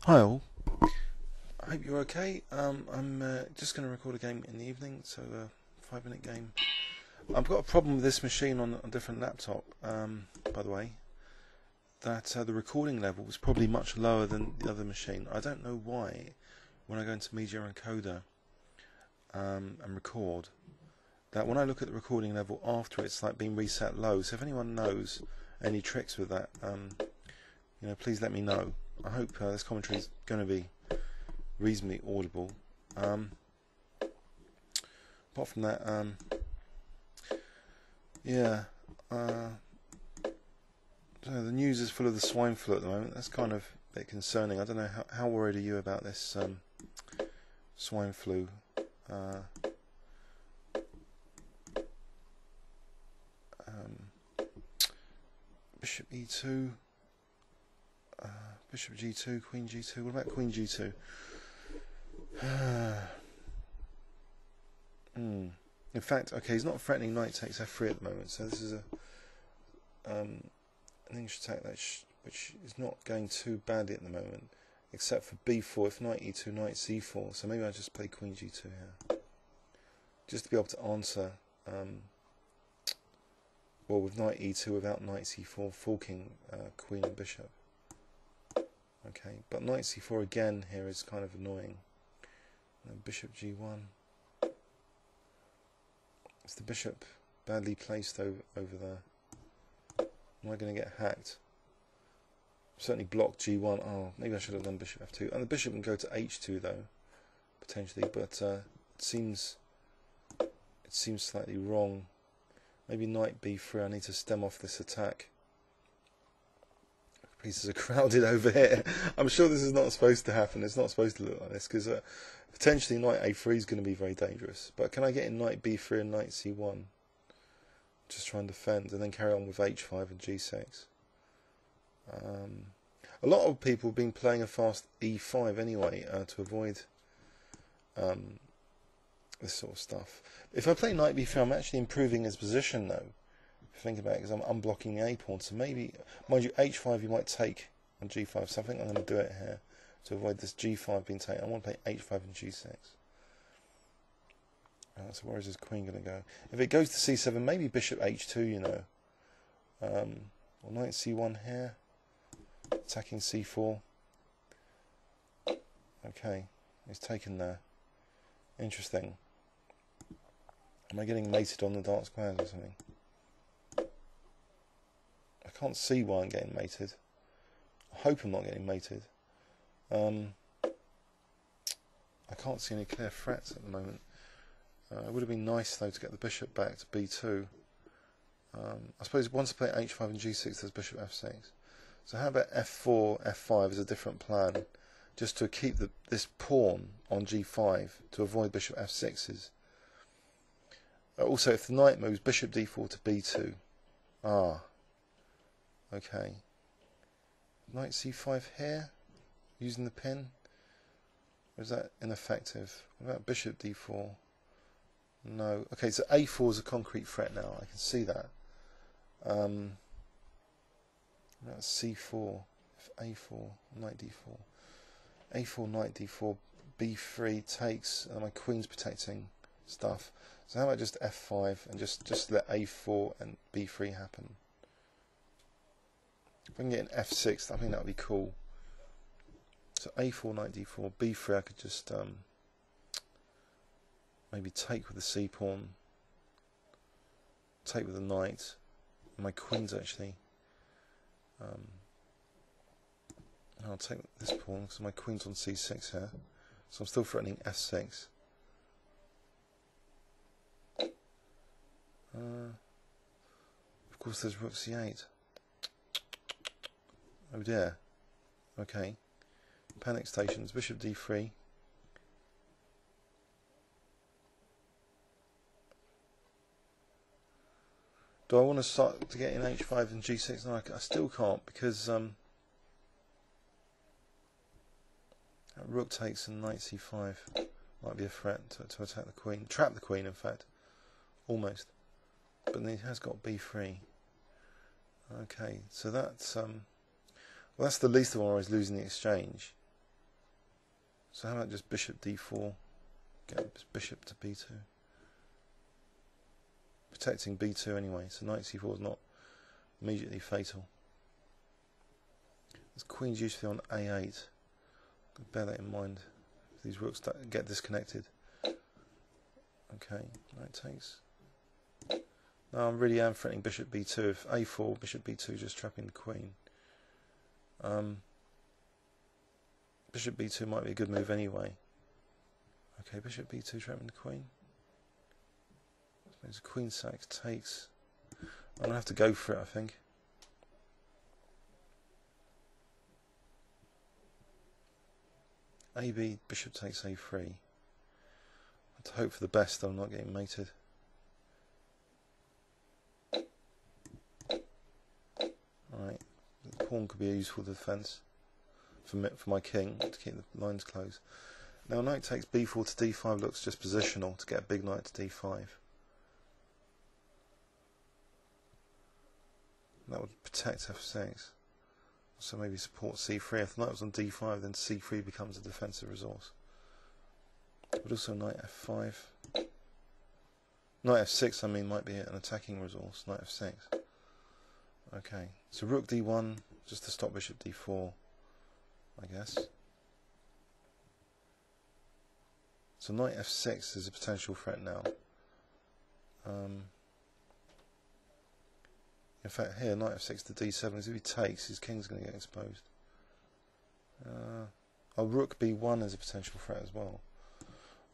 Hi all, I hope you're okay. I'm just going to record a game in the evening, so a 5-minute game. I've got a problem with this machine on a different laptop, by the way, that the recording level is probably much lower than the other machine. I don't know why when I go into Media Encoder and record, that when I look at the recording level after it's like being reset low. So if anyone knows any tricks with that, please let me know. I hope this commentary is going to be reasonably audible. Apart from that, so the news is full of the swine flu at the moment. That's kind of a bit concerning. I don't know how worried are you about this swine flu? Bishop E2. Bishop G2, Queen G2. What about Queen G2? In fact, okay, he's not threatening knight takes F3 at the moment, so this is an English attack which is not going too badly at the moment, except for B4. If knight E2, knight C4. So maybe I'll just play Queen G2 here, just to be able to answer. Well, with knight E2 without knight C4 forking Queen and Bishop. Okay, but knight C4 again here is kind of annoying. And Bishop G1. Is the bishop badly placed over there? Am I going to get hacked? Certainly block G1. Oh, maybe I should have done Bishop F2. And the bishop can go to H2 though, potentially. But it seems slightly wrong. Maybe knight B3. I need to stem off this attack. Pieces are crowded over here. I'm sure this is not supposed to happen. It's not supposed to look like this because potentially knight A3 is going to be very dangerous. But can I get in knight B3 and knight C1? Just try and defend and then carry on with H5 and G6. A lot of people have been playing a fast E5 anyway to avoid this sort of stuff. If I play knight B3, I'm actually improving his position though. Think about it, because I'm unblocking the A pawn, so maybe, mind you, H5 you might take on G5, so I think I'm going to do it here to avoid this G5 being taken. I want to play H5 and G6. So where is his queen going to go? If it goes to C7, maybe Bishop H2, or knight C1 here, attacking C4. Okay, he's taken there. Interesting. Am I getting mated on the dark squares or something? I can't see why I'm getting mated. I hope I'm not getting mated. I can't see any clear threats at the moment. It would have been nice though to get the bishop back to B2. I suppose once I play H5 and G6 there's bishop F6. So how about F4, F5 is a different plan, just to keep this pawn on G5 to avoid bishop F6s. Also if the knight moves, bishop D4 to B2. Okay. Knight C5 here, using the pin. Or is that ineffective? What about bishop D4? No. Okay, so A4 is a concrete threat now. I can see that. That's C4. If A4, knight D4. A4, knight D4, B3 takes, and my queen's protecting stuff. So how about just F5 and just let A4 and B3 happen? If I can get an F6, I think that would be cool. So A4, knight D4, B3, I could just maybe take with the C pawn, take with the knight, and my queen's actually. I'll take this pawn because my queen's on C6 here, so I'm still threatening F6. Of course, there's Rook C8. Oh dear. Okay. Panic stations. Bishop D3. Do I want to start to get in H5 and G6? No, I still can't because Rook takes and knight C5 might be a threat to attack the queen. Trap the queen, in fact. Almost. But then he has got B3. Okay, so that's well, that's the least of all. I was losing the exchange. So how about just bishop d4, get this bishop to b2, protecting b2 anyway, so knight c4 is not immediately fatal. There's queen's usefully on a8, bear that in mind if these rooks get disconnected. Okay, knight takes. Now I really am threatening bishop b2. If a4, bishop b2 just trapping the queen. Bishop b2 might be a good move anyway. Okay, bishop b2 trapping the queen. There's a queen sack takes. I'm gonna have to go for it, I think. AB, bishop takes a3. I have to hope for the best that I'm not getting mated. Alright, the pawn could be a useful defence for my king to keep the lines closed. Now knight takes b4 to d5 looks just positional to get a big knight to d5. That would protect f6. So maybe support c3. If the knight was on d5, then c3 becomes a defensive resource. But also knight f5. Knight f6, I mean, might be an attacking resource. Knight f6. Okay, so rook d1, just to stop bishop d4, I guess. So knight f6 is a potential threat now. In fact, here, knight f6 to d7, if he takes, his king's going to get exposed. Oh, rook b1 is a potential threat as well.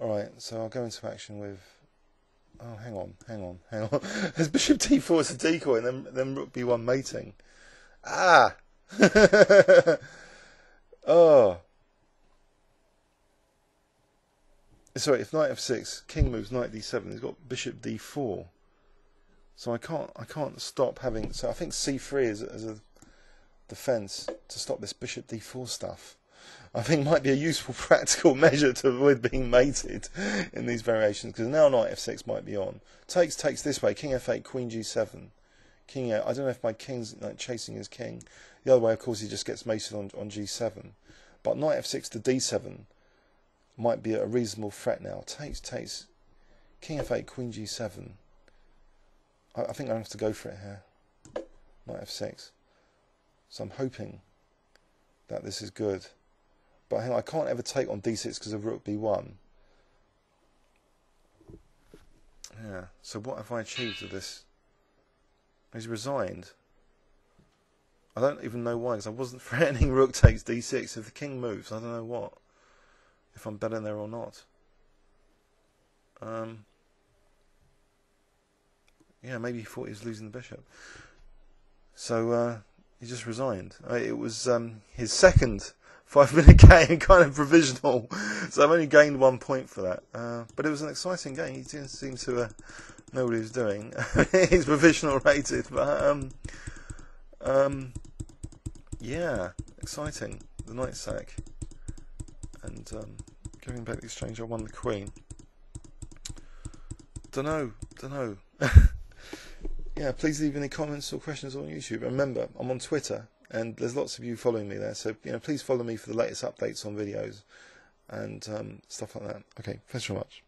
Alright, so I'll go into action with... Oh, hang on. There's bishop d4 as a decoy, and then rook b1 mating. Ah! Oh! Sorry, if knight f6, king moves knight d7, he's got bishop d4. So I can't stop having. So I think c3 as a defence to stop this bishop d4 stuff. I think might be a useful practical measure to avoid being mated in these variations, because now knight f6 might be on. Takes this way, king f8, queen g7, king out. I don't know if my king's like chasing his king. The other way, of course, he just gets mated on g7. But knight f6 to d7 might be a reasonable threat now. Takes, king f8, queen g7. I think I have to go for it here. Knight f6. So I'm hoping that this is good. But hang on, I can't ever take on d6 because of rook b1. Yeah, so what have I achieved with this? He's resigned. I don't even know why, because I wasn't threatening rook takes d6. If the king moves, I don't know what. If I'm better there or not. Yeah, maybe he thought he was losing the bishop. So he just resigned. It was his second 5-minute game, kind of provisional. So I've only gained 1 point for that. But it was an exciting game. He didn't seem to know what he was doing. He's provisional rated, but yeah, exciting. The knight sack. And giving back the exchange, I won the queen. Dunno. Yeah, please leave any comments or questions on YouTube. Remember, I'm on Twitter, and there's lots of you following me there. So, please follow me for the latest updates on videos and stuff like that. Okay, thanks very much.